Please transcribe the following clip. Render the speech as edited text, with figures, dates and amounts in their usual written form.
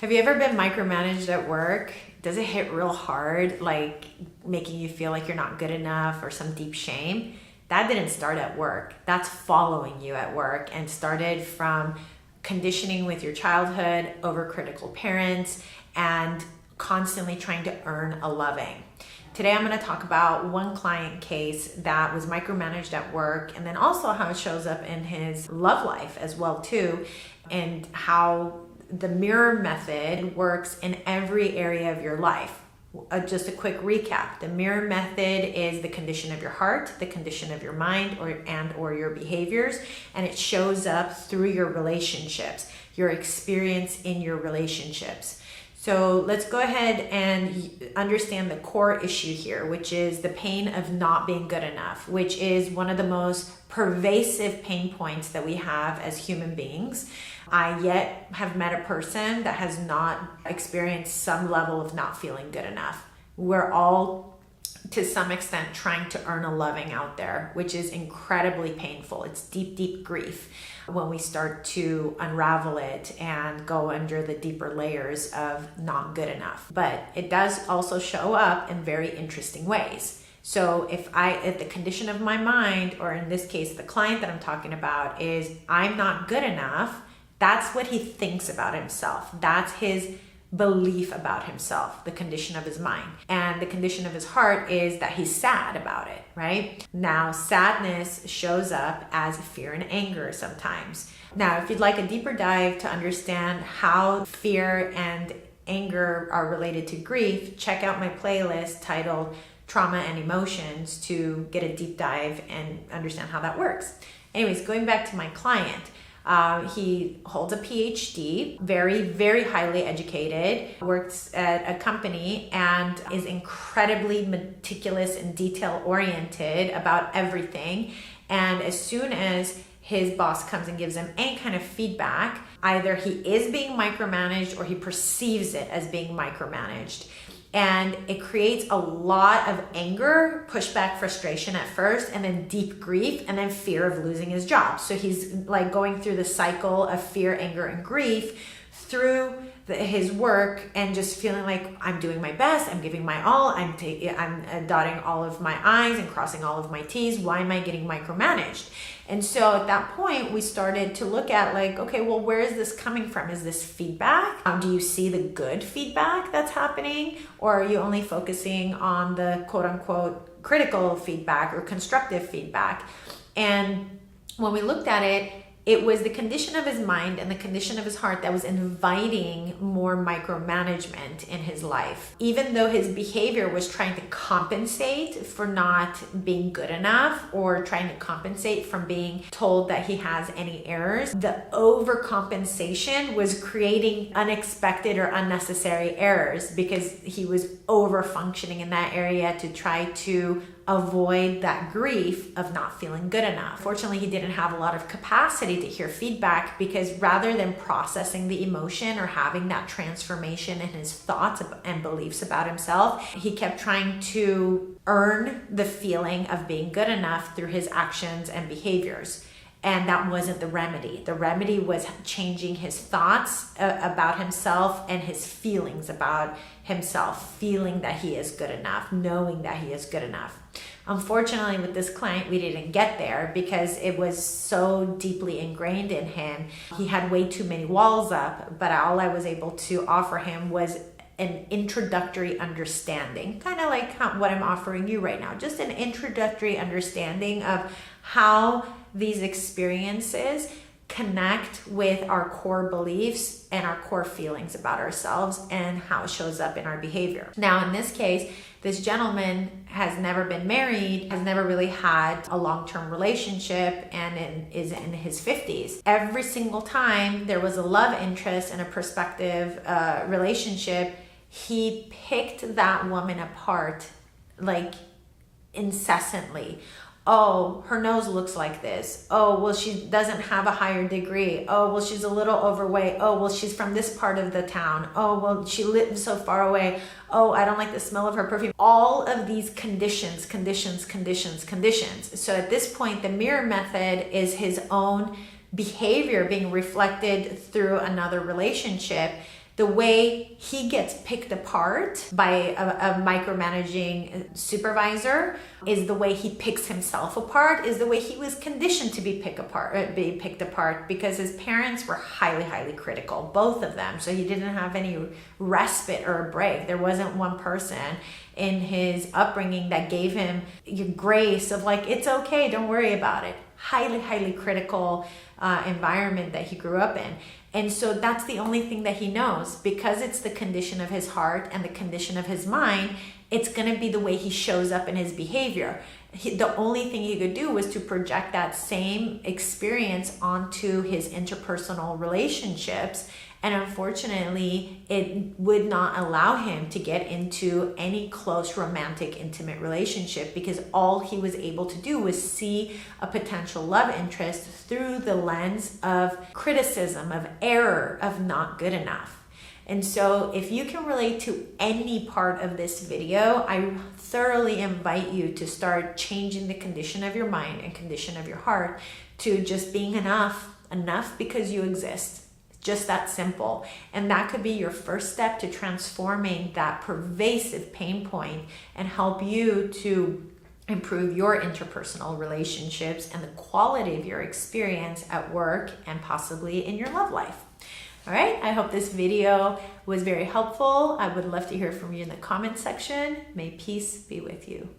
Have you ever been micromanaged at work? Does it hit real hard, like making you feel like you're not good enough or some deep shame? That didn't start at work. That's following you at work and started from conditioning with your childhood, overcritical parents, and constantly trying to earn a loving. Today I'm going to talk about one client case that was micromanaged at work, and then also how it shows up in his love life as well too, and how the mirror method works in every area of your life. Just a quick recap. The mirror method is the condition of your heart, the condition of your mind, or your behaviors, and it shows up through your relationships, your experience in your relationships. So let's go ahead and understand the core issue here, which is the pain of not being good enough, which is one of the most pervasive pain points that we have as human beings. I yet have met a person that has not experienced some level of not feeling good enough. We're all, to some extent, trying to earn a loving out there, which is incredibly painful. It's deep, deep grief when we start to unravel it and go under the deeper layers of not good enough. But it does also show up in very interesting ways. So if the condition of my mind, or in this case, the client that I'm talking about, is I'm not good enough, that's what he thinks about himself. That's his belief about himself, the condition of his mind. And the condition of his heart is that he's sad about it, right? Now, sadness shows up as fear and anger sometimes. Now, if you'd like a deeper dive to understand how fear and anger are related to grief, check out my playlist titled Trauma and Emotions to get a deep dive and understand how that works. Anyways, going back to my client. He holds a PhD, very, very highly educated, works at a company, and is incredibly meticulous and detail-oriented about everything. And as soon as his boss comes and gives him any kind of feedback, either he is being micromanaged or he perceives it as being micromanaged. And it creates a lot of anger, pushback, frustration at first, and then deep grief, and then fear of losing his job. So he's like going through the cycle of fear, anger, and grief through his work, and just feeling like I'm doing my best, I'm giving my all, I'm dotting all of my I's and crossing all of my T's. Why am I getting micromanaged? And so at that point, we started to look at like, okay, well, where is this coming from? Is this feedback? Do you see the good feedback that's happening? Or are you only focusing on the quote unquote critical feedback or constructive feedback? And when we looked at it, it was the condition of his mind and the condition of his heart that was inviting more micromanagement in his life. Even though his behavior was trying to compensate for not being good enough, or trying to compensate from being told that he has any errors, the overcompensation was creating unexpected or unnecessary errors because he was over functioning in that area to try to avoid that grief of not feeling good enough. Fortunately, he didn't have a lot of capacity to hear feedback, because rather than processing the emotion or having that transformation in his thoughts and beliefs about himself, he kept trying to earn the feeling of being good enough through his actions and behaviors. And that wasn't the remedy. The remedy was changing his thoughts about himself and his feelings about himself, feeling that he is good enough, knowing that he is good enough. Unfortunately, with this client, we didn't get there because it was so deeply ingrained in him. He had way too many walls up, but all I was able to offer him was an introductory understanding, kind of like what I'm offering you right now, just an introductory understanding of how these experiences connect with our core beliefs and our core feelings about ourselves, and how it shows up in our behavior. Now, in this case, this gentleman has never been married, has never really had a long-term relationship, and is in his 50s. Every single time there was a love interest in a prospective relationship, he picked that woman apart like incessantly. Oh, her nose looks like this. Oh, well, she doesn't have a higher degree. Oh, well, she's a little overweight. Oh, well, she's from this part of the town. Oh, well, she lives so far away. Oh, I don't like the smell of her perfume. All of these conditions. So at this point, the mirror method is his own behavior being reflected through another relationship The way he gets picked apart by a micromanaging supervisor is the way he picks himself apart, is the way he was conditioned to be picked apart because his parents were highly critical, both of them. So he didn't have any respite or a break. There wasn't one person in his upbringing that gave him grace of like, it's okay, don't worry about it. Highly critical environment that he grew up in. And so that's the only thing that he knows, because it's the condition of his heart and the condition of his mind. It's going to be the way he shows up in his behavior. The only thing he could do was to project that same experience onto his interpersonal relationships. And unfortunately, it would not allow him to get into any close, romantic, intimate relationship, because all he was able to do was see a potential love interest through the lens of criticism, of error, of not good enough. And so if you can relate to any part of this video, I thoroughly invite you to start changing the condition of your mind and condition of your heart to just being enough because you exist. Just that simple. And that could be your first step to transforming that pervasive pain point and help you to improve your interpersonal relationships and the quality of your experience at work and possibly in your love life. All right, I hope this video was very helpful. I would love to hear from you in the comment section. May peace be with you.